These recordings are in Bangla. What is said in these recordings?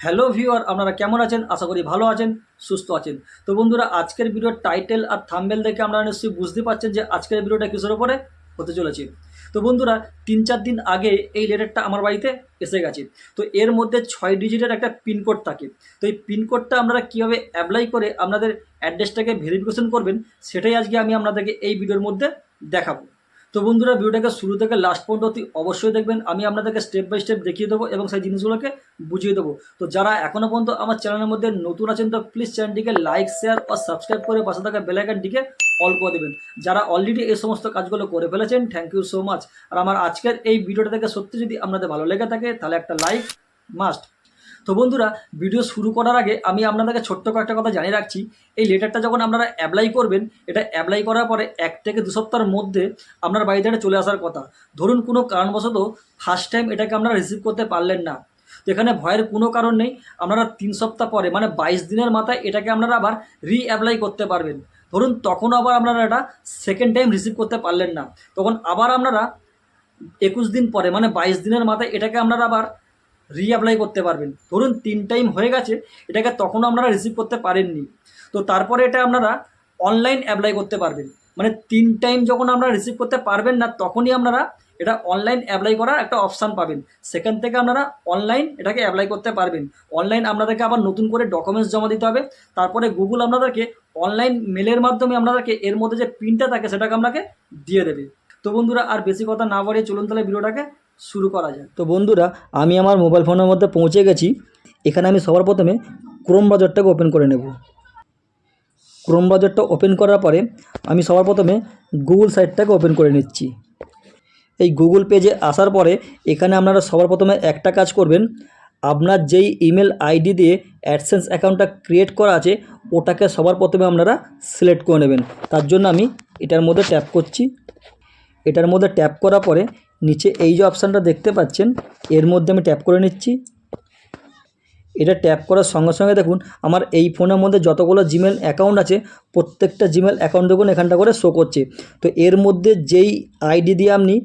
হ্যালো ভিউয়ার, আপনারা কেমন আছেন? আশা করি ভালো আছেন, সুস্থ আছেন। তো বন্ধুরা, আজকের ভিডিওর টাইটেল আর থাম্বনেল দেখে আপনারা নিশ্চয়ই বুঝতে পারছেন যে আজকের ভিডিওটা কিসের উপরে হতে চলেছে। তো বন্ধুরা, 3-4 দিন আগে এই লেটারটা আমার বাড়িতে এসে গেছে। তো এর মধ্যে 6 ডিজিটের একটা পিনকোড থাকে। তো এই পিনকোডটা আপনারা কীভাবে অ্যাপ্লাই করে আপনাদের অ্যাড্রেসটাকে ভেরিফিকেশন করবেন, সেটাই আজকে আমি আপনাদেরকে এই ভিডিওর মধ্যে দেখাবো। তো বন্ধুরা, ভিডিওটাকে শুরু থেকে লাস্ট পর্যন্ত অতি অবশ্যই দেখবেন। আমি আপনাদেরকে স্টেপ বাই স্টেপ দেখিয়ে দেবো এবং সেই জিনিসগুলোকে বুঝিয়ে দেবো। তো যারা এখনও পর্যন্ত আমার চ্যানেলের মধ্যে নতুন আছেন, তো প্লিজ চ্যানেলটিকে লাইক, শেয়ার ও সাবস্ক্রাইব করে পাশে থাকা বেল আইকনটিকে অল করে দেবেন। যারা অলরেডি এই সমস্ত কাজগুলো করে ফেলেছেন, থ্যাংক ইউ সো মাচ। আর আমার আজকের এই ভিডিওটা থেকে সত্যি যদি আপনাদের ভালো লেগে থাকে, তাহলে একটা লাইক মাস্ট। তো বন্ধুরা, ভিডিও শুরু করার আগে আমি আপনাদেরকে ছোট্ট কয়েকটা কথা জানিয়ে রাখছি। এই লেটারটা যখন আপনারা অ্যাপ্লাই করবেন, এটা অ্যাপ্লাই করার পরে 1 থেকে 2 সপ্তাহের মধ্যে আপনার বাড়িতে এটা চলে আসার কথা। ধরুন কোনো কারণবশত ফার্স্ট টাইম এটাকে আপনারা রিসিভ করতে পারলেন না, তো এখানে ভয়ের কোনো কারণ নেই। আপনারা 3 সপ্তাহ পরে মানে 22 দিনের মাথায় এটাকে আপনারা আবার অ্যাপ্লাই করতে পারবেন। ধরুন তখনও আবার আপনারা এটা সেকেন্ড টাইম রিসিভ করতে পারলেন না, তখন আবার আপনারা 21 দিন পরে মানে 22 দিনের মাথায় এটাকে আপনারা আবার অ্যাপ্লাই করতে পারবেন। ধরুন 3 টাইম হয়ে গেছে, এটাকে তখনও আপনারা রিসিভ করতে পারেননি, তো তারপরে এটা আপনারা অনলাইন অ্যাপ্লাই করতে পারবেন। মানে 3 টাইম যখন আপনারা রিসিভ করতে পারবেন না, তখনই আপনারা এটা অনলাইন অ্যাপ্লাই করার একটা অপশান পাবেন। সেখান থেকে আপনারা অনলাইন এটাকে অ্যাপ্লাই করতে পারবেন। অনলাইন আপনাদেরকে আবার নতুন করে ডকুমেন্টস জমা দিতে হবে। তারপরে গুগল আপনাদেরকে অনলাইন মেলের মাধ্যমে আপনাদেরকে এর মধ্যে যে প্রিন্টটা থাকে সেটাকে আপনাকে দিয়ে দেবে। তো বন্ধুরা, আর বেশি কথা না বাড়িয়ে চলুন তাহলে ভিডিওটাকে শুরু করা যায়। তো বন্ধুরা, আমি আমার মোবাইল ফোনের মধ্যে পৌঁছে গেছি। এখানে আমি সবার প্রথমে ক্রোম ব্রাউজারটাকে ওপেন করে নেব। ক্রোম ব্রাউজারটা ওপেন করার পরে আমি সবার প্রথমে গুগল সাইটটাকে ওপেন করে নিচ্ছি। এই গুগল পেজে আসার পরে এখানে আপনারা সবার প্রথমে একটা কাজ করবেন, আপনার যেই ইমেল আইডি দিয়ে অ্যাডসেন্স অ্যাকাউন্টটা ক্রিয়েট করা আছে ওটাকে সবার প্রথমে আপনারা সিলেক্ট করে নেবেন। তার জন্য আমি এটার মধ্যে ট্যাপ করছি। এটার মধ্যে ট্যাপ করার পরে নিচে এই যে অপশানটা দেখতে পাচ্ছেন, এর মধ্যে আমি ট্যাপ করে নিচ্ছি। এটা ট্যাপ করার সঙ্গে সঙ্গে দেখুন আমার এই ফোনের মধ্যে যতগুলো জিমেল অ্যাকাউন্ট আছে প্রত্যেকটা জিমেল অ্যাকাউন্ট দেখুন এখানটা করে শো করছে। তো এর মধ্যে যেই আইডি দিয়ে আপনি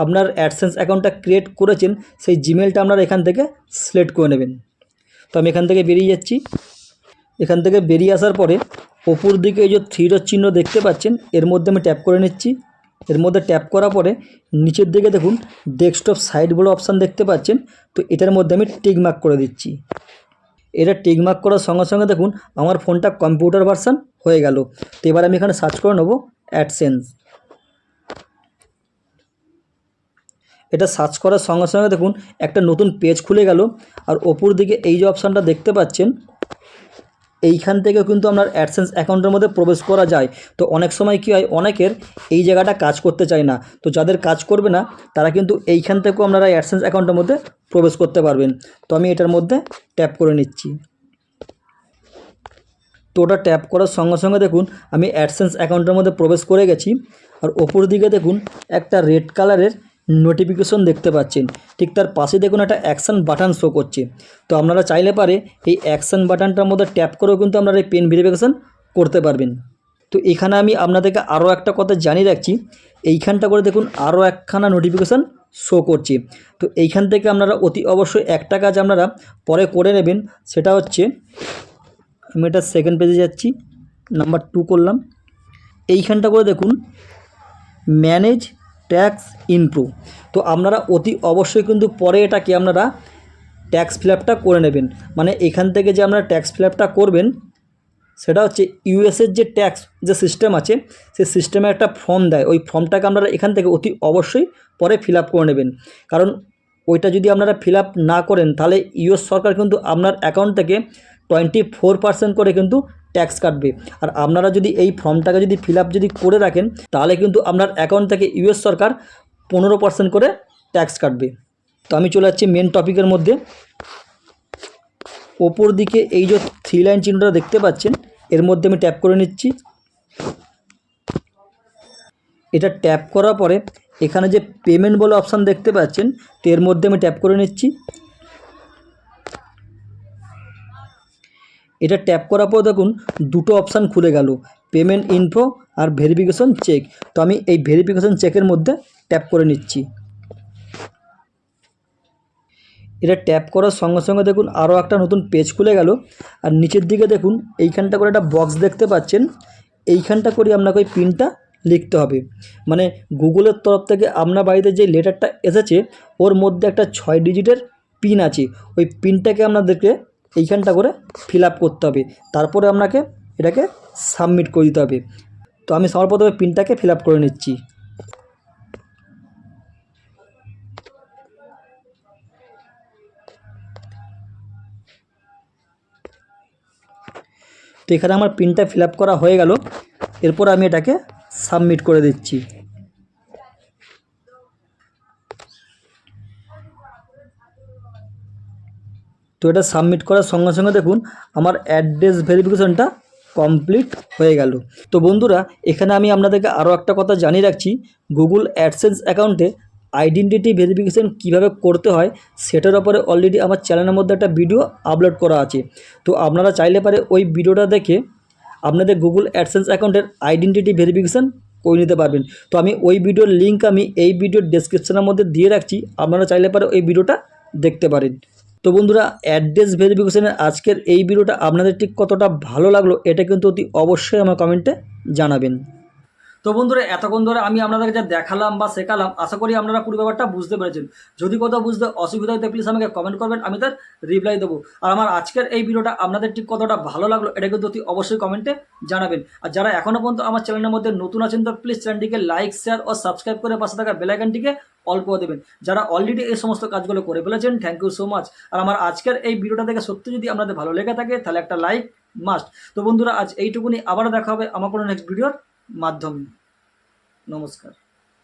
আপনার অ্যাডসেন্স অ্যাকাউন্টটা ক্রিয়েট করেছেন সেই জিমেলটা আপনারা এখান থেকে সিলেক্ট করে নেবেন। তো আমি এখান থেকে বেরিয়ে যাচ্ছি। এখান থেকে বেরিয়ে আসার পরে ওপর দিকে এই যে 3 ডট চিহ্ন দেখতে পাচ্ছেন, এর মধ্যে আমি ট্যাপ করে নিচ্ছি। এর মধ্যে ট্যাপ করার পরে নিচের দিকে দেখুন ডেস্কটপ সাইট বলে অপশান দেখতে পাচ্ছেন, তো এটার মধ্যে আমি টিক মার্ক করে দিচ্ছি। এটা টিক মার্ক করার সঙ্গে সঙ্গে দেখুন আমার ফোনটা কম্পিউটার ভার্সান হয়ে গেল। তো এবার আমি এখানে সার্চ করে নেব অ্যাডসেন্স। এটা সার্চ করার সঙ্গে সঙ্গে দেখুন একটা নতুন পেজ খুলে গেল। আর ওপর দিকে এই যে অপশানটা দেখতে পাচ্ছেন, এইখান থেকেও কিন্তু আপনার অ্যাডসেন্স অ্যাকাউন্টের মধ্যে প্রবেশ করা যায়। তো অনেক সময় কী হয়, অনেকের এই জায়গাটা কাজ করতে চায় না, তো যাদের কাজ করবে না তারা কিন্তু এইখান থেকেও আপনারা অ্যাডসেন্স অ্যাকাউন্টের মধ্যে প্রবেশ করতে পারবেন। তো আমি এটার মধ্যে ট্যাপ করে নিচ্ছি। তো ওটা ট্যাপ করার সঙ্গে সঙ্গে দেখুন আমি অ্যাডসেন্স অ্যাকাউন্টের মধ্যে প্রবেশ করে গেছি। আর ওপর দিকে দেখুন একটা রেড কালারের নোটিফিকেশন দেখতে পাচ্ছেন, ঠিক তার পাশে দেখুন একটা অ্যাকশান বাটন শো করছে। তো আপনারা চাইলে পারে এই অ্যাকশান বাটনটার মধ্যে ট্যাপ করেও কিন্তু আপনারা এই পেন ভেরিফিকেশান করতে পারবেন। তো এখানে আমি আপনাদেরকে আরও একটা কথা জানিয়ে রাখছি, এইখানটা করে দেখুন আরও একখানা নোটিফিকেশান শো করছে। তো এইখান থেকে আপনারা অতি অবশ্যই একটা কাজ আপনারা পরে করে নেবেন, সেটা হচ্ছে আমি এটা সেকেন্ড পেজে যাচ্ছি, নাম্বার 2 করলাম। এইখানটা করে দেখুন ম্যানেজ ট্যাক্স ইনপ্রো। তো আপনারা অতি অবশ্যই কিন্তু পরে এটাকে আপনারা ট্যাক্স ফিলআপটা করে নেবেন। মানে এখান থেকে যে আপনারা ট্যাক্স ফিলআপটা করবেন সেটা হচ্ছে ইউএসের যে ট্যাক্স যে সিস্টেম আছে সেই সিস্টেমে একটা ফর্ম দেয়, ওই ফর্মটাকে আপনারা এখান থেকে অতি অবশ্যই পরে ফিল আপ করে নেবেন। কারণ ওইটা যদি আপনারা ফিল আপ না করেন তাহলে ইউএস সরকার কিন্তু আপনার অ্যাকাউন্ট থেকে 24% করে কিন্তু ট্যাক্স কাটবে। আর আপনারা যদি এই ফর্মটাকে যদি ফিল আপ যদি করে রাখেন তাহলে কিন্তু আপনার অ্যাকাউন্ট থেকে ইউএস সরকার 15% করে ট্যাক্স কাটবে। তো আমি চলে যাচ্ছি মেন টপিকের মধ্যে। ওপর দিকে এই যে 3 লাইন চিহ্নটা দেখতে পাচ্ছেন, এর মধ্যে আমি ট্যাপ করে নিচ্ছি। এটা ট্যাপ করার পরে এখানে যে পেমেন্ট বলে অপশান দেখতে পাচ্ছেন, তো এর মধ্যে আমি ট্যাপ করে নিচ্ছি। এটা ট্যাপ করার পর দেখুন দুটো অপশান খুলে গেল, পেমেন্ট ইনফো আর ভেরিফিকেশন চেক। তো আমি এই ভেরিফিকেশন চেকের মধ্যে ট্যাপ করে নিচ্ছি। এটা ট্যাপ করার সঙ্গে সঙ্গে দেখুন আরও একটা নতুন পেজ খুলে গেল। আর নিচের দিকে দেখুন এইখানটা করে একটা বক্স দেখতে পাচ্ছেন, এইখানটা করে আপনাকে ওই পিনটা লিখতে হবে। মানে গুগলের তরফ থেকে আপনার বাড়িতে যে লেটারটা এসেছে ওর মধ্যে একটা 6 ডিজিটের পিন আছে, ওই পিনটাকে আপনাদেরকে এইখানটা করে ফিল আপ করতে হবে, তারপরে আপনাকে এটাকে সাবমিট করে দিতে হবে। তো আমি সবার প্রথমে পিনটাকে ফিল আপ করে নিচ্ছি। তো এখানে আমার পিনটা ফিল আপ করা হয়ে গেল, এরপর আমি এটাকে সাবমিট করে দিচ্ছি। তো এটা সাবমিট করার সঙ্গে সঙ্গে দেখুন আমার অ্যাড্রেস ভেরিফিকেশনটা কমপ্লিট হয়ে গেল। তো বন্ধুরা এখানে আমি আপনাদেরকে আরও একটা কথা জানিয়ে রাখছি, গুগল অ্যাডসেন্স অ্যাকাউন্টে আইডেন্টিটি ভেরিফিকেশন কীভাবে করতে হয় সেটার ওপরে অলরেডি আমার চ্যানেলের মধ্যে একটা ভিডিও আপলোড করা আছে। তো আপনারা চাইলে পারে ওই ভিডিওটা দেখে আপনাদের গুগল অ্যাডসেন্স অ্যাকাউন্টের আইডেন্টিটি ভেরিফিকেশন করে নিতে পারবেন। তো আমি ওই ভিডিওর লিঙ্ক আমি এই ভিডিওর ডেসক্রিপশনের মধ্যে দিয়ে রাখছি, আপনারা চাইলে পারে ওই ভিডিওটা দেখতে পারেন। তো বন্ধুরা অ্যাড্রেস ভেরিফিকেশনের আজকের এই ভিডিওটা আপনাদের ঠিক কতটা ভালো লাগলো এটা কিন্তু অতি অবশ্যই আমার কমেন্টে জানাবেন। তো বন্ধুরা এতক্ষণ ধরে আমি আপনাদেরকে যা দেখালাম বা শেখালাম, আশা করি আপনারা পুরো ব্যাপারটা বুঝতে পেরেছেন। যদি কোথাও বুঝতে অসুবিধা হতে প্লিজ আমাকে কমেন্ট করবেন, আমি তার রিপ্লাই দেবো। আর আমার আজকের এই ভিডিওটা আপনাদের ঠিক কতটা ভালো লাগলো এটা কিন্তু অতি অবশ্যই কমেন্টে জানাবেন। আর যারা এখনও পর্যন্ত আমার চ্যানেলের মধ্যে নতুন আছেন তো প্লিজ চ্যানেলটিকে লাইক, শেয়ার ও সাবস্ক্রাইব করে পাশে থাকা বেল আইকনটিকে অল করে দেবেন। যারা অলরেডি এই সমস্ত কাজগুলো করে ফেলেছেন থ্যাংক ইউ সো মাচ। আর আমার আজকের এই ভিডিওটা দেখে সত্যি যদি আপনাদের ভালো লেগে থাকে তাহলে একটা লাইক মাস্ট। তো বন্ধুরা আজ এইটুকুনি, আবারও দেখা হবে আমার কোনো নেক্সট ভিডিওর মাধ্যমে। নমস্কার।